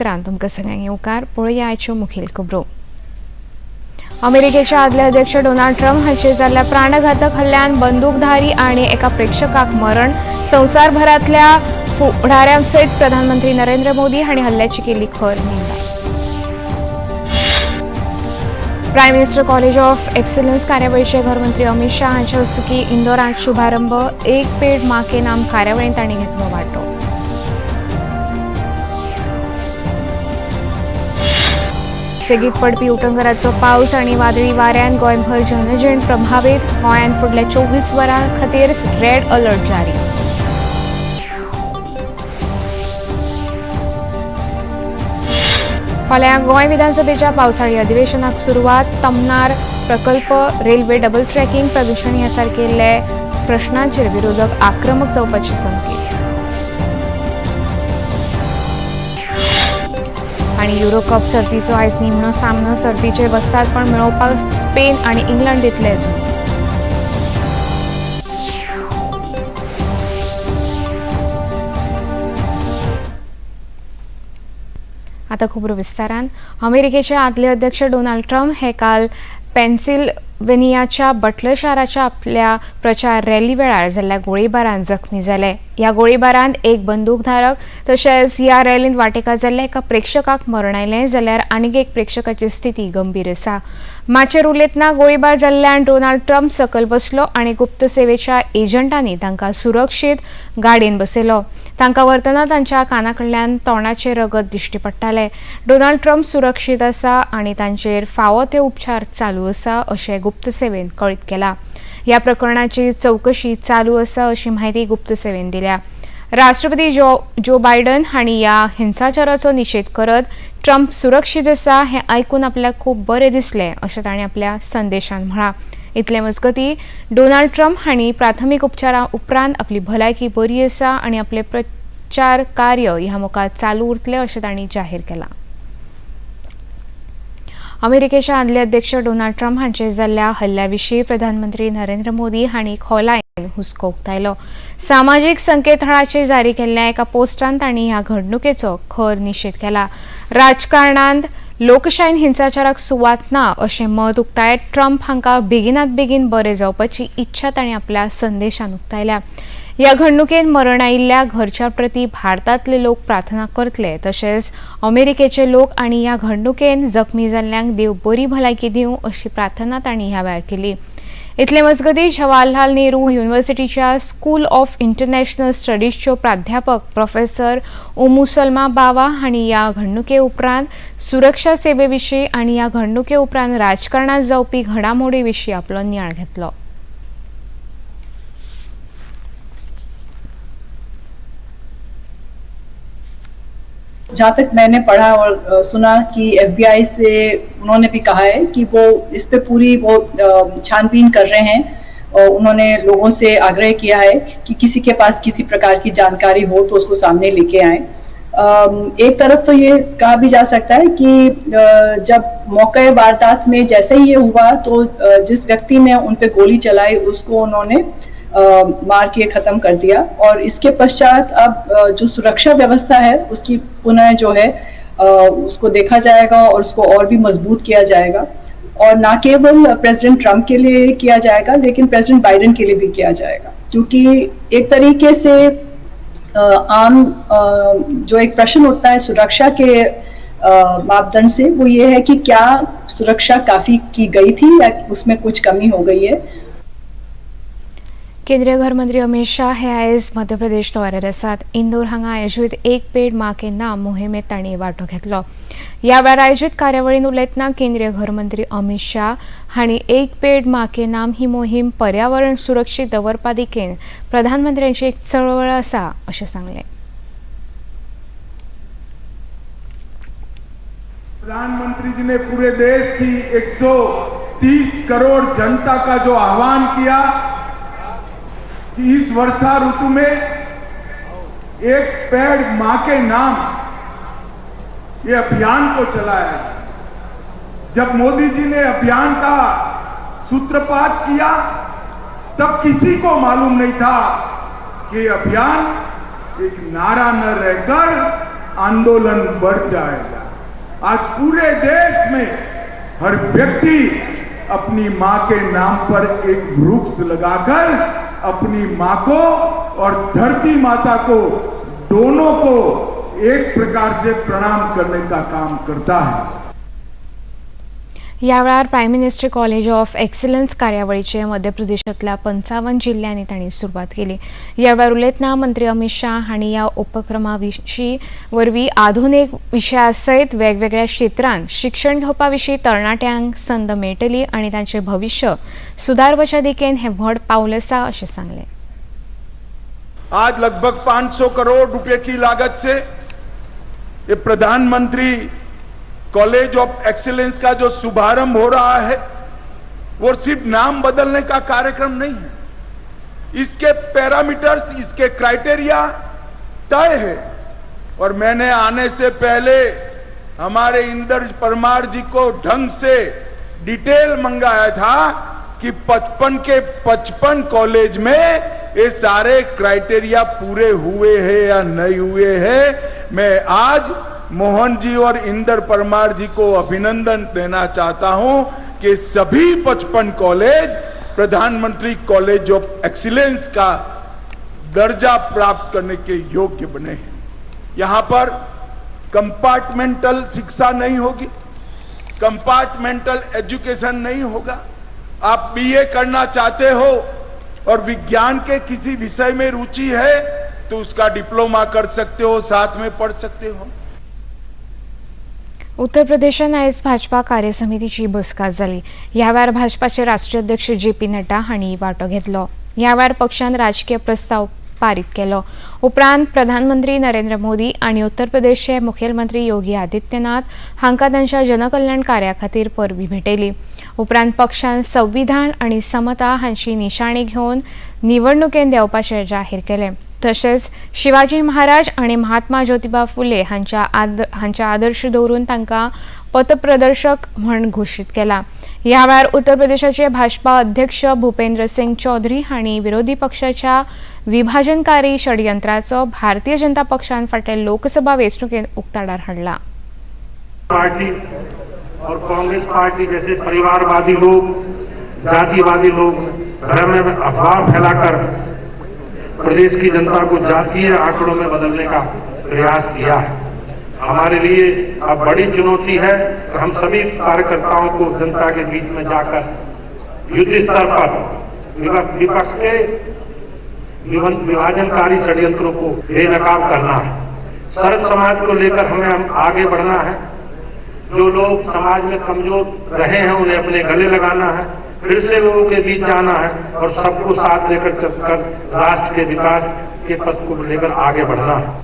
तुमकां सगळ्यांक येवकार पळोवया आयच्यो मुखेल खबरो। अमेरिकेचे आदले अध्यक्ष डोनाल्ड ट्रम्प हांचेर जाल्ल्या प्राणघातक हल्ल्यान बंदूकधारी आनी एका प्रेक्षकाक मरण। संवसारभरांतल्या फुडाऱ्यांसयत प्रधानमंत्री नरेंद्र मोदी हांणी हल्ल्याची केली खर निंदा। Prime minister college of excellence कार्यावळीचे गृहमंत्री अमित शाह हांचे हस्तुकी इंदोरांत शुभारंभ। एक पेड मां के नाम कार्यावळींत तांणी घेतलो वांटो। सेगीत पडपी उटंगराचो पावस आनी वादळी वाऱ्यान गोंयभर जनजीण प्रभावीत। गोंयांत फुडल्या 24 वरां खातीर रेड अलर्ट जारी। फाल्यां गोंय विधानसभेच्या पावसाळी अधिवेशनाक सुरवात। तमनार प्रकल्प, रेल्वे डबल ट्रॅकिंग, प्रदूषण ह्या सारकेले प्रश्नांचेर विरोधक आक्रमक जावपाचे संकेत। आणि युरो कप सर्तीचो आयज निमणो सामनो। सर्तीचे वस्तादपण मेळोवपाक स्पेन आनी इंग्लंड दितले झूज। आता खबरो विस्तारान। अमेरिकेचे आदले अध्यक्ष डोनाल्ड ट्रम्प हे काल पेन्सिल्व्हेनियाच्या बटलर शाराच्या आपल्या प्रचार रॅली वेळार जाल्ल्या गोळीबारात जखमी जाले। ह्या गोळीबारात एक बंदूकधारक तशेंच ह्या रॅलींत वांटेकार जाल्ल्या एका प्रेक्षकाक मरण आयलें, जाल्यार आनीक एक प्रेक्षकाची स्थिती गंभीर आसा। माचेर उलयतना गोळीबार जाल्ल्यान डोनाल्ड ट्रम्प सकयल बसलो आनी गुप्त सेवेच्या एजंटांनी तांकां सुरक्षीत गाडयेंत बसयलो। तांकां व्हरतना तांच्या कानाकडल्यान तोंडाचेर रगत दिश्टी पडटालें। डोनाल्ड ट्रम्प सुरक्षीत आसा आनी तांचेर फावो ते उपचार चालू आसा अशें गुप्त सेवेन कळीत केलां। ह्या प्रकरणाची चवकशी चालू आसा अशी माहिती गुप्त सेवेन दिल्या। राष्ट्रपती जो बायडन हांणी ह्या हिंसाचाराचो निशेध करत ट्रम्प सुरक्षीत आसा हें आयकून आपल्याक खूब बरें दिसलें अशें ताणें आपल्या संदेशांत म्हळां। इतले मजगतीं डोनाल्ड ट्रम्प हांणी प्राथमीक उपचारा उपरांत आपली भलायकी बरी आसा आनी आपले प्रचार कार्य ह्या मुखार चालू उरतलें अशें तांणी जाहीर केलां। अमेरिकेचे आदले अध्यक्ष डोनाल्ड ट्रम्प हांचेर जाल्ल्या हल्ल्या विशीं प्रधानमंत्री नरेंद्र मोदी हांणी खोलायेन हुस्को उक्तायलो। सामाजीक संकेतथळाचेर जारी केल्ल्या एका पोस्टांत तांणी ह्या घडणुकेचो खर निशेध केला। राजकारणांत लोकशायेन हिंसाचाराक सुवात ना अशें मत उक्तायत ट्रम्प हांकां बेगिनात बेगीन बरें जावपाची इच्छा तांणी आपल्या संदेशांत उक्तायल्या। ह्या घडणुकेन मरण आयिल्ल्या घरच्या प्रती भारतांतले लोक प्रार्थना करतले तशेंच अमेरिकेचे लोक आनी ह्या घडणुकेन जखमी जाल्ल्यांक देव बरी भलायकी दिवं अशी प्रार्थना तांणी ह्या वेळार केली। इतले मजगतीं जवाहरलाल नेहरू युनिव्हर्सिटीच्या स्कूल ऑफ इंटरनॅशनल स्टडीजच्यो प्राध्यापक प्रोफेसर ओमुसलमा बावा हांणी ह्या घडणुके उपरांत सुरक्षा सेवे विशीं आनी ह्या घडणुके उपरांत राजकारणांत जावपी घडामोडी विशीं आपलो नियाळ घेतलो। जहाँ तक मैंने पढ़ा और सुना कि FBI से उन्होंने भी कहा है कि वो इस पे पूरी वो छानबीन कर रहे हैं और उन्होंने लोगों से आग्रह किया है कि किसी के पास किसी प्रकार की जानकारी हो तो उसको सामने लेके आए। एक तरफ तो ये कहा भी जा सकता है कि जब मौके वारदात में जैसे ही ये हुआ तो जिस व्यक्ति ने उन पे गोली चलाई उसको उन्होंने मार के खत्म कर दिया और इसके पश्चात अब जो सुरक्षा व्यवस्था है उसकी पुनः जो है उसको देखा जाएगा और उसको और भी मजबूत किया जाएगा और ना केवल प्रेसिडेंट ट्रम्प के लिए किया जाएगा लेकिन प्रेसिडेंट बाइडेन के लिए भी किया जाएगा, क्योंकि एक तरीके से आम जो एक प्रश्न उठता है सुरक्षा के मापदंड से वो ये है कि क्या सुरक्षा काफी की गई थी या उसमें कुछ कमी हो गई है। केंद्रीय गृहमंत्री अमित शाह हे आयज मध्य प्रदेश दौऱ्यार आसात। इंदोर हांगा आयोजीत एक पेड मां के नाम मोहिमेत तांणी वांटो घेतलो। ह्या वेळार आयोजीत कार्यावळीन उलयतना केंद्रीय गृहमंत्री अमित शाह हांणी एक पेड मां के नाम ही मोहीम पर्यावरण सुरक्षीत दवरपा दिकेन प्रधानमंत्र्यांची एक चळवळ आसा अशें सांगलें। प्रधानमंत्री जी ने पूरे देश की 130 करोड़ जनता का जो आह्वान किया कि इस वर्षा ऋतु में एक पेड़ मां के नाम ये अभियान को चलाया। जब मोदी जी ने अभियान का सूत्रपात किया तब किसी को मालूम नहीं था कि अभियान एक नारा न रहकर आंदोलन बढ़ जाएगा। आज पूरे देश में हर व्यक्ति अपनी मां के नाम पर एक वृक्ष लगाकर अपनी मां को और धरती माता को, दोनों को एक प्रकार से प्रणाम करने का काम करता है। या वेळार prime minister college of excellence कार्यावळीचे मध्य प्रदेशातल्या 55 जिल्ह्यांनी तांणी सुरवात केली। या वेळार उलयतना मंत्री अमित शाह हांणी या उपक्रमा विशीं वरवीं आधुनीक विशया सयत वेगवेगळ्या क्षेत्रांत शिक्षण घेवपा विशीं तरणाट्यांक संद मेळटली आनी तांचें भविष्य सुदारवच्या दिकेन हें व्हड पावल आसा अशें सांगलें। आज लगभग 500 करोड़ रुपए की लागत से ये प्रधानमंत्री कॉलेज ऑफ एक्सीलेंस का जो शुभारंभ हो रहा है वो सिर्फ नाम बदलने का कार्यक्रम नहीं है, इसके पैरामीटर्स, इसके क्राइटेरिया तय है। और मैंने आने से पहले हमारे इंदर परमार जी को ढंग से डिटेल मंगाया था कि 55 के 55 कॉलेज में ये सारे क्राइटेरिया पूरे हुए हैं या नहीं हुए हैं। मैं आज मोहन जी और इंदर परमार जी को अभिनंदन देना चाहता हूं कि सभी 55 कॉलेज प्रधानमंत्री कॉलेज ऑफ एक्सीलेंस का दर्जा प्राप्त करने के योग्य बने हैं। यहां पर कंपार्टमेंटल शिक्षा नहीं होगी, कंपार्टमेंटल एजुकेशन नहीं होगा। आप बीए करना चाहते हो और विज्ञान के किसी विषय में रुचि है तो उसका डिप्लोमा कर सकते हो, साथ में पढ़ सकते हो। उत्तर प्रदेशात आयज भाजपा कार्यसमितीची बसका जाली। ह्या वेळार भाजपाचे राष्ट्रीय अध्यक्ष जे.पी. नड्डा हांणी वांटो घेतलो। ह्या वेळार पक्षान राजकीय प्रस्ताव पारीत केलो। उपरांत प्रधानमंत्री नरेंद्र मोदी आनी उत्तर प्रदेशचे मुखेलमंत्री योगी आदित्यनाथ हांकां तांच्या जनकल्याण कार्या खातीर परबीं भेटयली। उपरांत पक्षान संविधान आनी समता हांची निशाणी घेवन निवडणुकेंत देंवपाचें जाहीर केलें। तशेंच शिवाजी महाराज आनी महात्मा ज्योतिबा फुले हांच्या आदर्श दवरून तांकां पथप्रदर्शक म्हण घोशीत केला। ह्या वेळार उत्तर प्रदेशाचे भाजपा अध्यक्ष भूपेंद्र सिंग चौधरी हांणी विरोधी पक्षाच्या विभाजनकारी षडयंत्राचो भारतीय जनता पक्षान फाटल्या लोकसभा वेंचणुकेंत उक्ताडार हाडला। पार्टी और कांग्रेस पार्टी जैसे परिवारवादी लोग, जातिवादी लोग भ्रम में अफवाह फैलाकर प्रदेश की जनता को जातीय आंकड़ों में बदलने का प्रयास किया है। हमारे लिए अब बड़ी चुनौती है कि हम सभी कार्यकर्ताओं को जनता के बीच में जाकर युद्ध स्तर पर विपक्ष के विभाजनकारी षड्यंत्रों को बेनकाब करना है। सर्व समाज को लेकर हमें आगे बढ़ना है। जो लोग समाज में कमजोर रहे हैं उन्हें अपने गले लगाना है, फिर से लोगों के बीच जाना है और सबको साथ लेकर चलकर राष्ट्र के विकास के पथ को लेकर आगे बढ़ना है।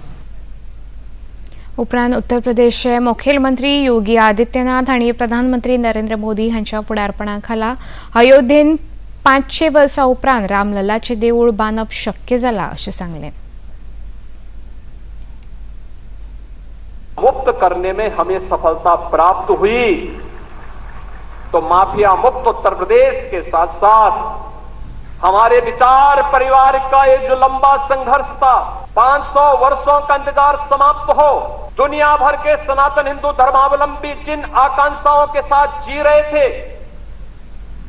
उपरांत उत्तर प्रदेशचे मुखेलमंत्री योगी आदित्यनाथ हांणी प्रधानमंत्री नरेंद्र मोदी हांच्या फुडारपणा खाला अयोध्येन 500 वर्सां उपरांत रामललाचें देवूळ बांदप शक्य जालां अशें सांगलें। मुक्त करने में हमें सफलता प्राप्त हुई तो माफिया मुक्त उत्तर प्रदेश के साथ साथ हमारे विचार परिवार का ये जो लंबा संघर्ष था, 500 वर्षों का इंतजार समाप्त हो। दुनिया भर के सनातन हिंदू धर्मावलंबी जिन आकांक्षाओं के साथ जी रहे थे,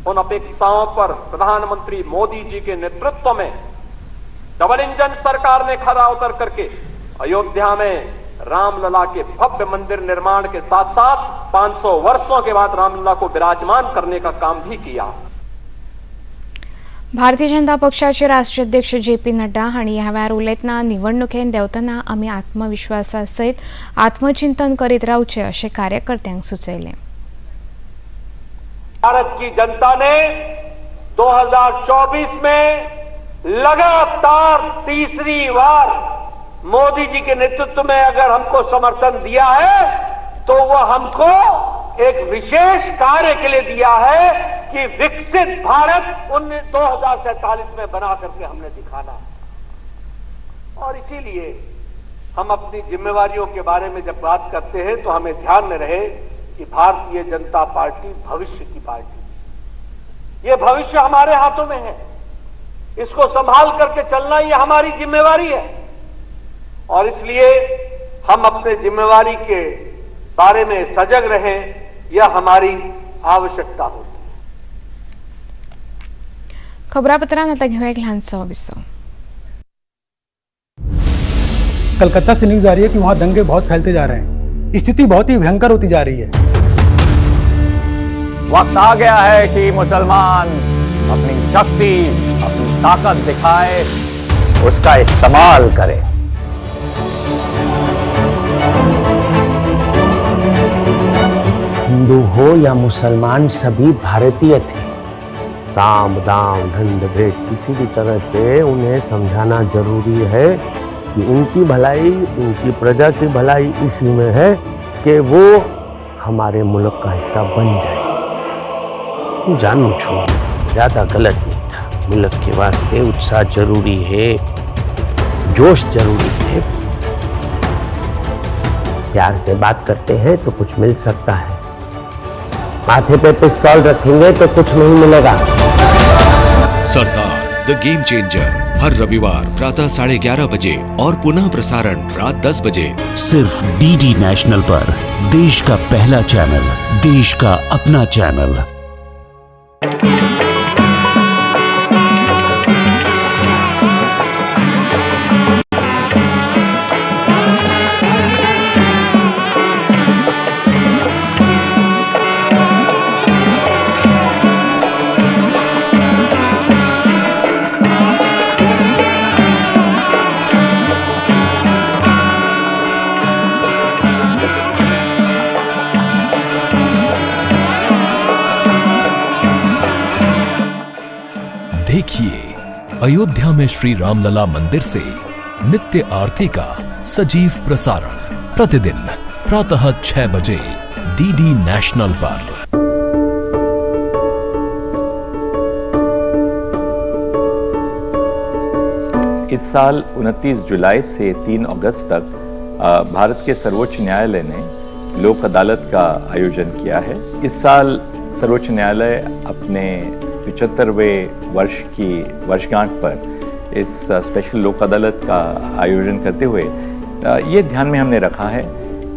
उन अपेक्षाओं पर प्रधानमंत्री मोदी जी के नेतृत्व में डबल इंजन सरकार ने खरा उतर करके अयोध्या में रामलला के भव्य मंदिर निर्माण के साथ साथ 500 वर्षों के बाद रामलला को विराजमान करने का काम भी किया। भारतीय जनता पक्षाचे राष्ट्रीय अध्यक्ष जे.पी. नड्डा हांणी ह्या वेळार उलयतना निवडणुकेंत देंवतना आमी आत्मविश्वासा सयत आत्मचिंतन करीत रावचें अशें कार्यकर्त्यांक सुचयलें। भारत की जनता ने 2024 में लगातार तीसरी बार मोदी जी के नेतृत्व में अगर हमको समर्थन दिया है तो वह हमको एक विशेष कार्य के लिए दिया है कि विकसित भारत 2047 में बना करके हमने दिखाना है। और इसीलिए हम अपनी जिम्मेवारियों के बारे में जब बात करते हैं तो हमें ध्यान में रहे कि भारतीय जनता पार्टी भविष्य की पार्टी, ये भविष्य हमारे हाथों में है, इसको संभाल करके चलना ये हमारी जिम्मेवारी है। और इसलिए हम अपने जिम्मेवारी के बारे में सजग रहें, यह हमारी आवश्यकता होती है। खबरापत्रांत आता घेऊया एक लहानसा विसव. कलकत्ता से न्यूज आ रही है कि वहां दंगे बहुत फैलते जा रहे हैं. स्थिति बहुत ही भयंकर होती जा रही है. वक्त आ गया है कि मुसलमान अपनी शक्ति, अपनी ताकत दिखाए, उसका इस्तेमाल करें. हिंदू हो या मुसलमान, सभी भारतीय थे. साम दाम दंड भेद किसी भी तरह से उन्हें समझाना जरूरी है कि उनकी भलाई, उनकी प्रजा की भलाई इसी में है कि वो हमारे मुल्क का हिस्सा बन जाए. जानू छो ज्यादा गलत नहीं था. मुल्क के वास्ते उत्साह जरूरी है, जोश जरूरी है. प्यार से बात करते हैं तो कुछ मिल सकता है. माथे पे पिस्तौल रखेंगे तो कुछ नहीं मिलेगा. सरदार द गेम चेंजर हर रविवार प्रातः 11:30 बजे और पुनः प्रसारण रात 10 बजे सिर्फ डीडी नेशनल पर. देश का पहला चैनल, देश का अपना चैनल. देखिए अयोध्या में श्री रामलला मंदिर से नित्य आरती का सजीव प्रसारण प्रतिदिन प्रातः 6 बजे डीडी नेशनल पर. इस साल 29 जुलाई से 3 अगस्त तक भारत के सर्वोच्च न्यायालय ने लोक अदालत का आयोजन किया है. इस साल सर्वोच्च न्यायालय अपने 75वें वर्ष की वर्षगांठ पर इस स्पेशल लोक अदालत का आयोजन करते हुए ये ध्यान में हमने रखा है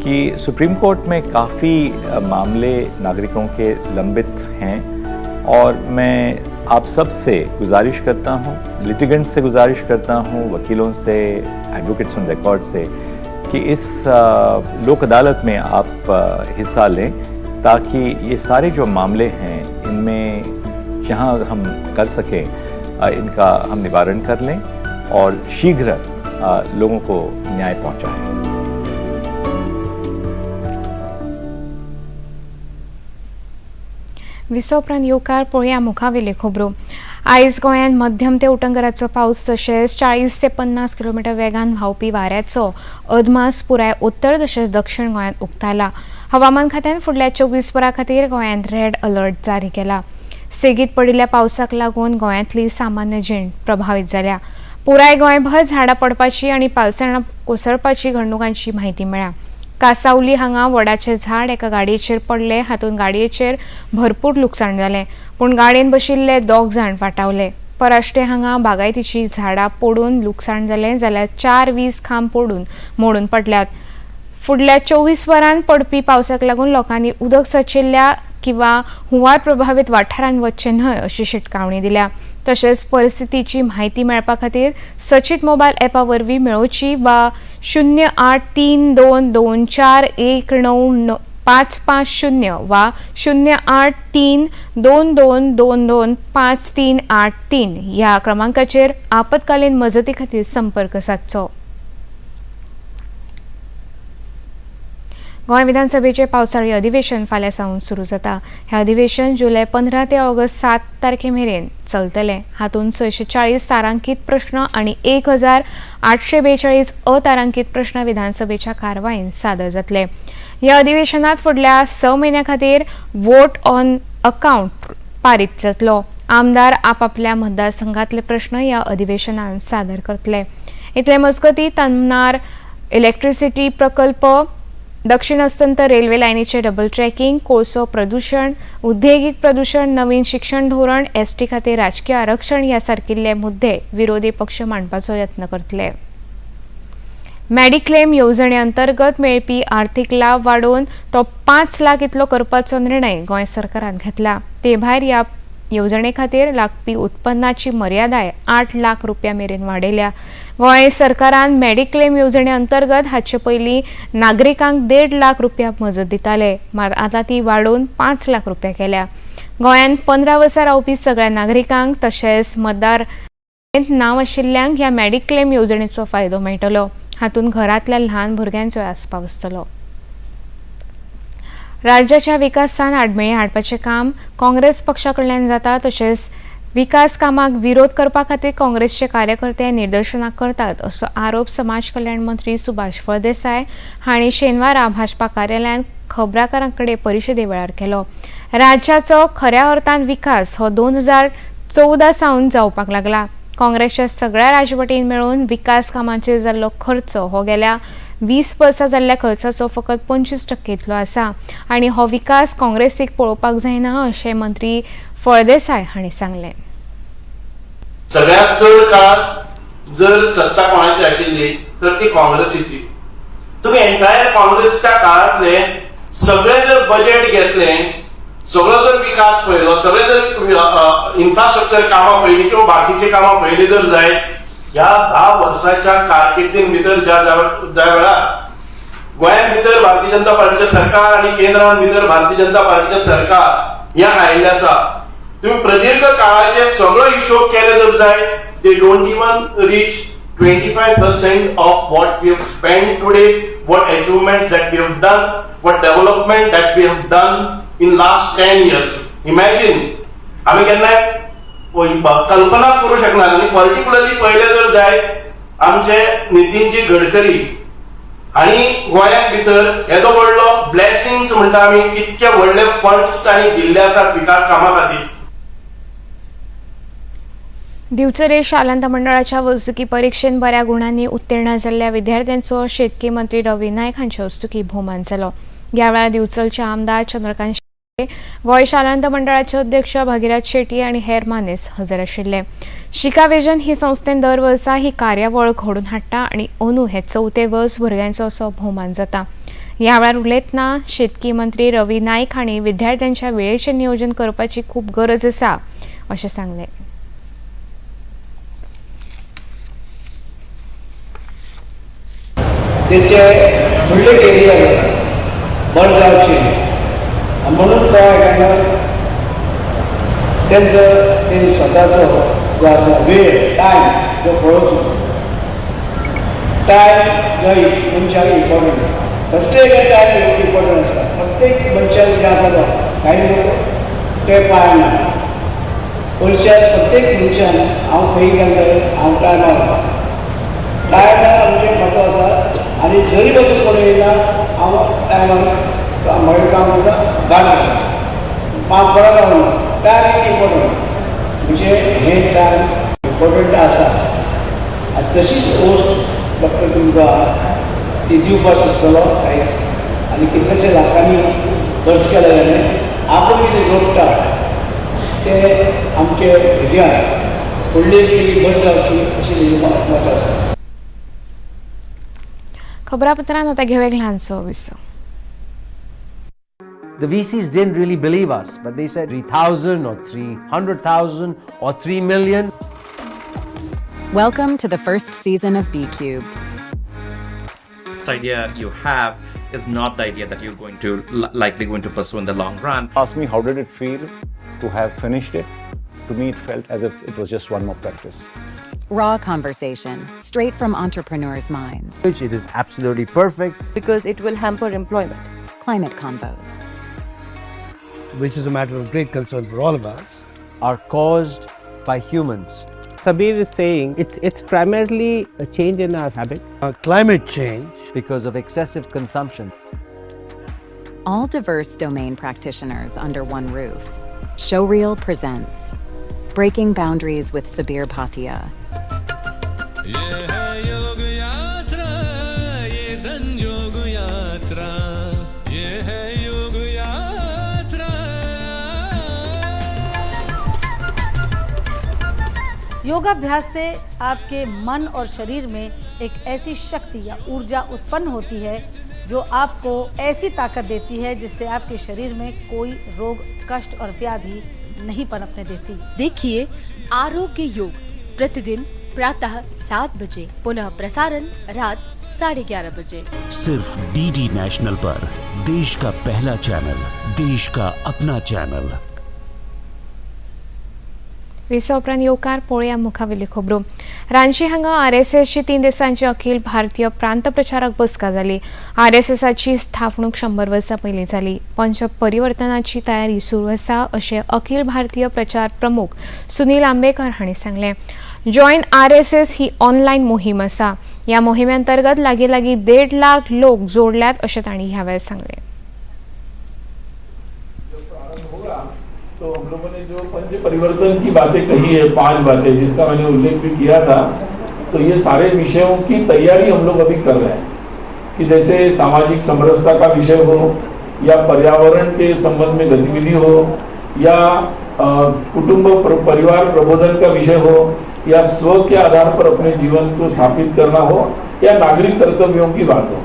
कि सुप्रीम कोर्ट में काफ़ी मामले नागरिकों के लंबित हैं और मैं आप सब से गुजारिश करता हूँ, लिटिगेंट्स से गुजारिश करता हूँ, वकीलों से, एडवोकेट्स ऑन रिकॉर्ड से कि इस लोक अदालत में आप हिस्सा लें ताकि ये सारे जो मामले हैं इनमें जहाँ हम कर सकें इनका हम निवारण कर लें और शीघ्र लोगों को न्याय पहुँचाएं. विसोपरांत येवकार पळोवया मुखावेली खबरो. आयज गोंयांत मध्यम ते उटंगराचो पावस तशेंच 40 ते 50 किलोमीटर वेगान व्हांवपी वाऱ्याचो अदमास पुराय उत्तर तशेंच दक्षिण गोंयांत उक्ताला. हवामान खात्यान फुडल्या 24 वरां खातीर गोंयांत रेड अलर्ट जारी केला. सेगीत पडिल्ल्या पावसाक लागून गोंयांतली सामान्य जीण प्रभावित जाल्या. पुराय गोंयभर झाडां पडपाची आनी पालसणां कोसळपाची घडणुकांची म्हायती मेळ्ळ्या. कासावली हांगा वडाचें झाड एका गाडयेचेर पडलें, हातूंत गाडयेचेर भरपूर लुकसाण जालें, पूण गाडयेन बशिल्ले 2 जाण वाटावले. पराष्ट्रे हांगा बागायतीची झाडां पडून लुकसाण जालें जाल्यार 4 वीज खांब मोडून पडल्यात. फुडल्या 24 वरांत पडपी पावसाक लागून लोकांनी उदक सचिल्ल्या किंवा हुंवार प्रभावित वाठारांत वचचें न्हय अशी शिटकावणी दिल्या. तशेंच परिस्थितीची म्हायती मेळपा खातीर सचीत मोबायल ॲपा वरवीं मेळोवची वा 083224195550 वा 0832222383 ह्या क्रमांकाचेर आपतकालीन मजती खातीर संपर्क सादचो. गोंय विधानसभेचे पावसाळी अधिवेशन फाल्यां सावन सुरू जाता. हे अधिवेशन जुलय 15 ते ऑगस्ट 7 तारखे मेरेन चलतलें. हातूंत 640 तारांकीत प्रश्न आनी 1842 अतारांकीत प्रश्न विधानसभेच्या कारवायेंत सादर जातले. ह्या अधिवेशनात फुडल्या 6 म्हयन्यां खातीर वोट ऑन अकाउंट पारीत जातलो. आमदार आपापल्या मतदारसंघातले प्रश्न ह्या अधिवेशनांत सादर करतले. इतले मजगतीं तन्नार इलेक्ट्रिसिटी प्रकल्प, दक्षिण अस्तंत रेल्वे लायनीचे डबल ट्रॅकिंग, कोळसो प्रदूषण, उद्देगीक प्रदूषण, नवीन शिक्षण धोरण, एसटी खातीर राजकीय आरक्षण ह्या सारकिल्ले मुद्दे विरोधी पक्ष मांडपाचो यत्न करतले. मेडिक्लेम येवजणे अंतर्गत मेळपी आर्थीक लाभ वाडोवन तो 5 लाख इतलो करपाचो निर्णय गोंय सरकारान घेतला. ते भायर ह्या येवजणे खातीर लागपी उत्पन्नाची मर्यादाय 8 लाख रुपया मेरेन वाडयल्या. गोंय सरकारान मेडिक्लेम येवजणे अंतर्गत हाचे पयलीं नागरिकांक 1.5 लाख रुपया मजत दिताले, मात आतां ती वाडोवन 5 लाख रुपया केल्या. गोंयांत 15 वर्सां रावपी सगळ्या नागरिकांक तशेंच मतदार नांव आशिल्ल्यांक ह्या मेडिक्लेम येवजणेचो फायदो मेळटलो. हातूंत घरांतल्या ल्हान भुरग्यांचोय आस्पाव आसतलो. राज्याच्या विकासान आडमेळी हाडपाचें काम काँग्रेस पक्षा कडल्यान जाता, तशेंच विकास कामाक विरोध करपा खातीर काँग्रेसचे कार्यकर्ते निदर्शनां करतात असो आरोप समाज कल्याण मंत्री सुभाष फळदेसाय हांणी शेनवारा भाजपा कार्यालयात खबराकारां कडेन परिशदे वेळार केलो. राज्याचो खऱ्या अर्थान विकास हो 2014 सावन जावपाक लागला. काँग्रेसच्या सगळ्या राजवटींनी मेळून विकास कामांचेर जाल्लो खर्च हो गेल्या 20 वर्सां जाल्ल्या खर्चाचो फकत 25% इतलो आसा आनी हो विकास काँग्रेसीक पळोवपाक जायना अशें मंत्री फळदेसाय हांणी सांगलें. सगळ्यात चड काळ जर सत्ता कोणाची आशिल्ली तर ती काँग्रेसीची. तुम्ही एंटायर काँग्रेसच्या काळातले सगळे जर बजेट घेतले, सगळो जर विकास पळयलो, सगळे जर इन्फ्रास्ट्रक्चर कामां पळयली किंवा बाकीची कामां पळयली जर जायत, ह्या 10 वर्साच्या कारकिर्दीन भितर ज्या वेळार गोंयांत भितर भारतीय जनता पार्टीचें सरकार आणि केंद्रांत भितर भारतीय जनता पार्टीचें सरकार ह्या आयिल्लें आसा. तुम्ही प्रदीर्घ काळाचे सगळो हिशोब केले जर जाय, they don't even reach 25% of what we have spent today, what achievements that we have done, what development that we have done in last 10 years. Imagine, आम्ही केन्नाय कल्पना करू शकणार. आणि पर्टिक्युलरली पहिले जर जाय आमचे नितीनजी गडकरी आणि गोंयांत भितर येदो व्हडलो ब्लेसिंग्स म्हणटा आमी, इतके व्हडले फंड्स तांणी दिल्ले आसात विकास कामा खातीर. दिवचरे शालांत मंडळाच्या वैजकी परीक्षेत बऱ्या गुणांनी उत्तीर्ण जाल्ल्या विद्यार्थ्यांचो शेतकी मंत्री रवी नायक हांचे हस्तुकी भोवमान जालो. ह्या वेळार दिवचलचे आमदार चंद्रकांत शेट्टी, गोंय शालांत मंडळाचे अध्यक्ष भागीरथ शेट्टी आनी हेर मानेस्त हजर आशिल्ले. शिका विजन ही संस्थेन दर वर्सा ही कार्यावळ घडोवन हाडटा आनी अंदू हे 4थे वर्स भुरग्यांचो असो भोवमान जाता. ह्या वेळार उलयतना शेतकी मंत्री रवी नायक हांणी विद्यार्थ्यांच्या वेळेचें नियोजन करपाची खूब गरज आसा अशें सांगलें. तेचे फुडले कॅरियर बरें जावचें म्हणून तो तेंचो तेणी स्वताचो जो आसा वेळ टायम जो पळोवचो. टायम जो मनशाक इम्पॉर्टंट, कसलेय टायम इम्पॉर्टंट आसता. प्रत्येक मनशाक जें आसा तो कांय लोक ते पाळना. पयलींच्या प्रत्येक मनशान हांव खंय गेलें हांव टायमार टायमार म्हणजे महत्व आसा. आनी जरी वचून कोण येयना हांव टायमार म्हजें काम करता भायर काम परत रावना. टायम इम्पॉर्टंट म्हणजे हें टायम इम्पॉर्टंट आसा. आनी तशीच पोस्ट डॉक्टर तुमकां ती दिवपाक सोदतलो आयज. आनी कितलेशे लाखांनी खर्च केले जाल्यार आपूण कितें जोडटा तें आमचे भुरग्यांक फुडली पिळगी बरी जावची अशी मत आसा. खबरापत्रांत आतां घेवया एक ल्हानसो Wiseau. The VCs didn't really believe us, but they said 3,000 or 300,000 or 3 million. Welcome to the first season of B Cubed. This idea you have is not the idea that you're going to likely going to pursue in the long run. Ask me how did it feel to have finished it? To me, it felt as if it was just one more practice. Raw conversation, straight from entrepreneurs' minds. It is absolutely perfect because it will hamper employment. Climate Convos, which is a matter of great concern for all of us, are caused by humans. Sabir is saying it's primarily a change in our habits. Climate change because of excessive consumption. All diverse domain practitioners under one roof. Showreel presents Breaking Boundaries with Sabir Bhatia. योगाभ्यास से आपके मन और शरीर में एक ऐसी शक्ति या ऊर्जा उत्पन्न होती है जो आपको ऐसी ताकत देती है जिससे आपके शरीर में कोई रोग, कष्ट और व्याधि नहीं पनपने देती। देखिए आरोग्य योग प्रतिदिन प्रातः 7 बजे, पुनः प्रसारण रात 11:30 बजे, सिर्फ डीडी नेशनल पर। देश का पहला चैनल, देश का अपना चॅनल। विसा उपरांत येवकार पळोवया मुखावेली खबरो। रांची हांगा RSSची 3 दिसांची अखिल भारतीय प्रांत प्रचारक बसका जाली। RSSची स्थापणूक 100 वर्सां पयलीं जाली। पंच परिवर्तनाची तयारी सुरू आसा अशें अखिल भारतीय प्रचार प्रमुख सुनील आंबेकर हांणी सांगलें। जॉइन RSS ही ऑनलायन मोहीम आसा। ह्या मोहिमे अंतर्गत लागीं 1.5 लाख लोक जोडल्यात अशें तांणी ह्या वेळार सांगलें। तो हम लोगों ने जो पंच परिवर्तन की बातें कही है, 5 बातें जिसका मैंने उल्लेख भी किया था, तो ये सारे विषयों की तैयारी हम लोग अभी कर रहे हैं कि जैसे सामाजिक समरसता का विषय हो या पर्यावरण के संबंध में गतिविधि हो या कुटुंब परिवार प्रबोधन का विषय हो या स्व के आधार पर अपने जीवन को स्थापित करना हो या नागरिक कर्तव्यों की बात हो।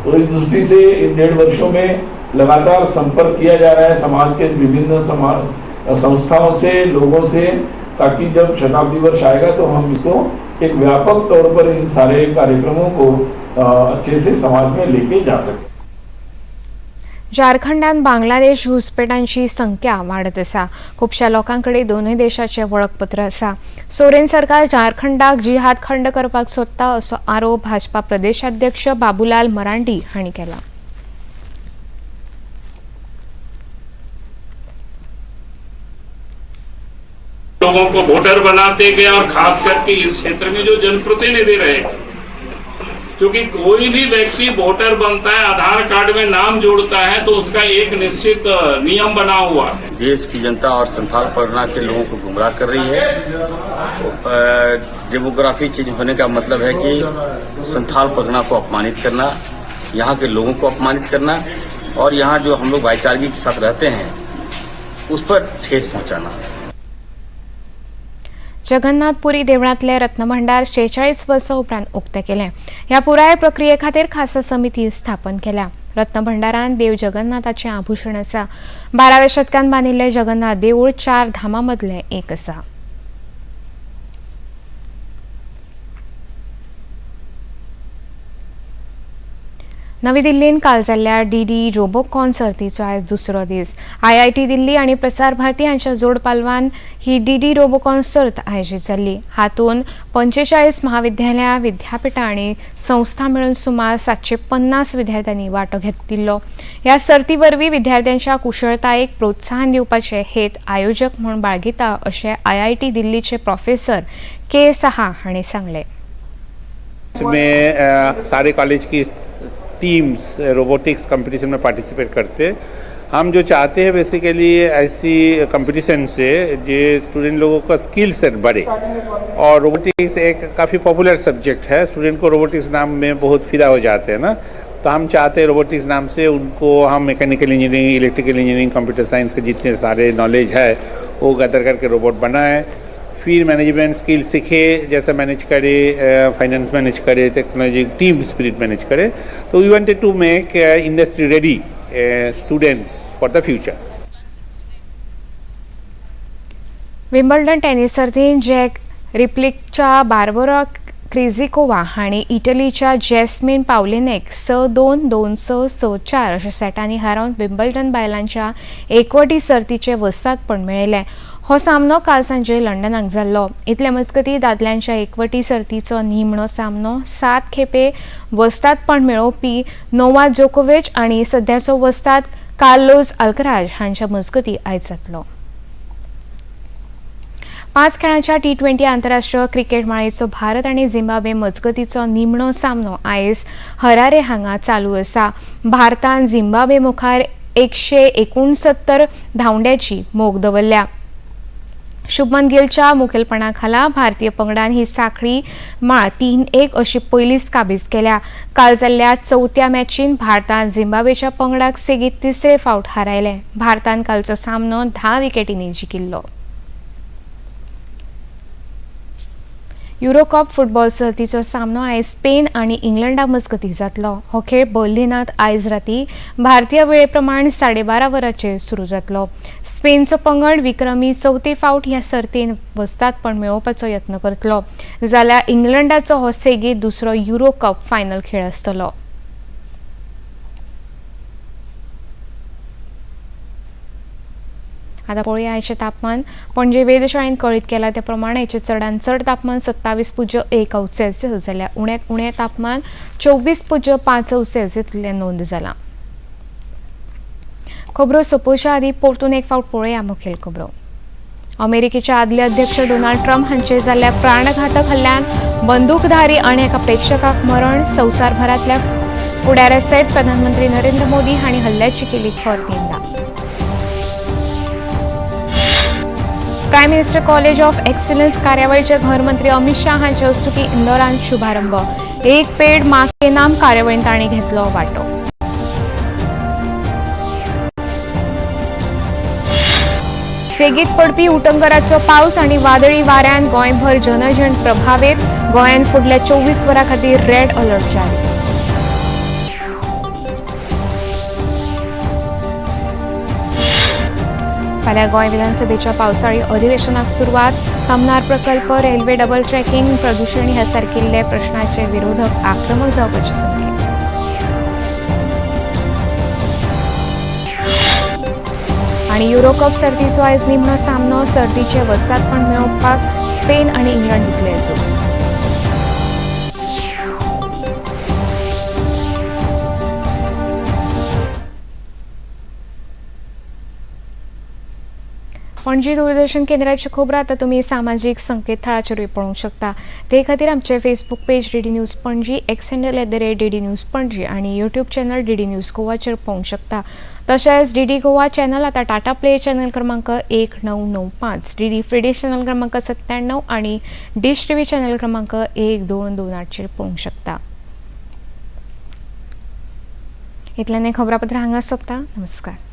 तो इस दृष्टि से इन 1.5 वर्षों में लगातार संपर्क किया जा रहा है समाज के विभिन्न समाज संस्थाओं से, लोगों से, ताकि जब शताब्दी वर्ष आएगा तो हम इसको एक व्यापक तौर पर इन सारे कार्यक्रमों को अच्छे से समाज में लेके जा सकें। झारखंडात बांगलादेश घुसपेटांची संख्या वाढत आसा। खुबशा लोकांकडे दोनूय देशाचे वळखपत्र आसा। सोरेन सरकार झारखंडाक जिहाद खंड करपाक सोदता असो आरोप भाजपा प्रदेशाध्यक्ष बाबूलाल मरांडी हांणी केला। लोगों को वोटर बनाते गए और खास करके इस क्षेत्र में जो जनप्रतिनिधि रहे, क्योंकि कोई भी व्यक्ति वोटर बनता है, आधार कार्ड में नाम जोड़ता है तो उसका एक निश्चित नियम बना हुआ है। देश की जनता और संथाल परगना के लोगों को गुमराह कर रही है। डेमोग्राफी चेंज होने का मतलब है कि संथाल परगना को अपमानित करना, यहाँ के लोगों को अपमानित करना और यहाँ जो हम लोग भाईचारगी के साथ रहते हैं उस पर ठेस पहुंचाना। जगन्नाथपुरी देवळांतले रत्नभंडार 46 वर्सां उपरांत उक्ते केले। ह्या पुराय प्रक्रिये खातीर खासा समिती स्थापन केल्या। रत्नभंडारांत देव जगन्नाथाचें आभूषण आसा। 12व्या शतकांत बांदिल्लें जगन्नाथ देवूळ 4 धामां मदलें एक आसा। नवी दिल्लीन काल जाल्ल्या डीडी रोबोकॉन सर्तीचो आयज दुसरो दीस। IIT दिल्ली आणि प्रसार भारती हांच्या जोड पालवान ही डीडी रोबोकॉन सर्त आयोजीत जाल्ली। हातून 45 महाविद्यालयां, विद्यापीठां आणि संस्था मेळून सुमार 750 विद्यार्थ्यांनी वांटो घेतिल्लो। ह्या सर्ती वरवीं विद्यार्थ्यांच्या कुशळटायेक प्रोत्साहन दिवपाचे हेत आयोजक म्हूण बाळगिता अशें IIT दिल्लीचे प्रोफेसर K. साहा हांणी सांगलें। इसमें सारे कॉलेज की टीम्स रोबोटिक्स कंपटीशन में पार्टिसिपेट करते। हम जो चाहते हैं बेसिकली ऐसी कंपटीशन से जो स्टूडेंट लोगों का स्किल सेट बढ़े और रोबोटिक्स एक काफ़ी पॉपुलर सब्जेक्ट है। स्टूडेंट को रोबोटिक्स नाम में बहुत फिदा हो जाते हैं ना, तो हम चाहते हैं रोबोटिक्स नाम से उनको हम mechanical engineering, electrical engineering, computer science के जितने सारे नॉलेज है वो गदर करके रोबोट बनाए, फिर मैनेजमेंट स्किल सीखे, जैसे मैनेज करे, फाइनेंस मैनेज करे, टेक्नोलॉजी टीम स्पिरिट मैनेज करे। तो we wanted to make industry ready students for the future. Wimbledon tennis सर्तीत जॅक रिप्लिकच्या बार्बरा क्रिझिकोवा हांणी इटलीच्या जॅस्मिन पावलिनेक 6-2, 2-6, 6-4 अशा सेटांनी हारोवन विम्बल्डन बायलांच्या एकवटी सर्तीचे वस्तादपण मेळयलें। हो सामनो काल सांजे लंडनाक जाल्लो। इतले मजगतीं दादल्यांच्या एकवटी सर्तीचो निमणो सामनो 7 खेपे वस्तादपण मेळोवपी नोवाक जोकोविच आनी सध्याचो वस्ताद कार्लोस अल्कराज हांच्या मजगतीं आयज जातलो। 5 खेळांच्या T20 आंतरराष्ट्रीय क्रिकेट माळेचो भारत आनी झिम्बाब्वे मजगतीचो निमणो सामनो आयज हरारे हांगा चालू आसा। भारतान झिम्बाब्वे मुखार 169 धांवड्याची मोख दवरल्या। शुभमन गिलच्या मुखेलपणा खाला भारतीय पंगडान ही साखळी माळ 3-1 अशी पयलीच काबीज केल्या। काल जाल्ल्या 4थ्या मॅचीन भारतान झिम्बाब्वेच्या पंगडाक सेगीत 3रे फावट हारायले। भारतान कालचो सामनो 10 विकेटींनी जिखिल्लो। युरो कप फुटबॉल सर्तीचो सामनो आयज स्पेन आनी इंग्लंडा मजगती जातलो. हो खेळ बर्लिनात आयज राती भारतीय वेळे प्रमाण 12:30 वरांचेर सुरू जातलो. स्पेनचो पंगड विक्रमी 4थी फावट ह्या सर्तीन वस्तादपण मेळोवपाचो यत्न करतलो, जाल्यार इंग्लंडाचो हो सेगीत दुसरो युरो कप फायनल खेळ आसतलो. आता पळोवया आयचें तापमान. पणजे वेधशाळेन कळीत केला त्या प्रमाण आयचें चडांत चड तापमान 27.1 सेल्सियस जाल्यार उण्यांत उणें तापमान 24.5 सेल्सियस इतलें नोंद जालां. खबरो सोंपोवच्या आदीं परतून एक फावट पळोवया मुखेल खबरो. अमेरिकेचे आदले अध्यक्ष डोनाल्ड ट्रम्प हांचे जाल्ल्या प्राणघातक हल्ल्यान बंदूकधारी आनी एका प्रेक्षकाक मरण. संवसारभरांतल्या फुडाऱ्या सयत प्रधानमंत्री नरेंद्र मोदी हांणी हल्ल्याची केली खर निंदा. Prime minister college of excellence कार्यावळीचे गृहमंत्री अमित शाह हांचे हस्तुकी इंदोरांत शुभारंभ. एक पेड माँ के नाम कार्यावळींत तांणी घेतलो वांटो. सेगीत पडपी उटंगराचो पावस आनी वादळी वाऱ्यान गोंयभर जनजीण प्रभावीत. गोंयान फुडल्या 24 वरां खातीर रेड अलर्ट जारी. फाल्यां गोंय विधानसभेच्या पावसाळी अधिवेशनाक सुरवात. कमनार प्रकल्प, रेल्वे डबल ट्रॅकिंग, प्रदूषण ह्या सारकिल्ले प्रश्नाचे विरोधक आक्रमक जावपाचे संकेत. आनी युरो कप सर्तीचो आयज निमणो सामनो. सर्तीचे वस्तादपण मेळोवपाक स्पेन आनी इंग्लंड दितले झूज. पणजी दूरदर्शन केंद्राची खबरो आतां तुमी सामाजीक संकेतथळाचेरूय पळोवंक शकता. ते खातीर आमचे Facebook page DD news Panaji, x handle @DD news Panaji आनी यूट्यूब चॅनल DD न्यूज गोवाचेर पळोवंक शकता. तशेंच DD गोवा चॅनल आतां टाटा प्ले चॅनल क्रमांक 1995, DD फ्री डिश चॅनल क्रमांक 97 आनी डिश TV चॅनल क्रमांक 1228चेर पळोवंक शकता. इतल्यान खबरापत्र हांगा सोंपता. नमस्कार.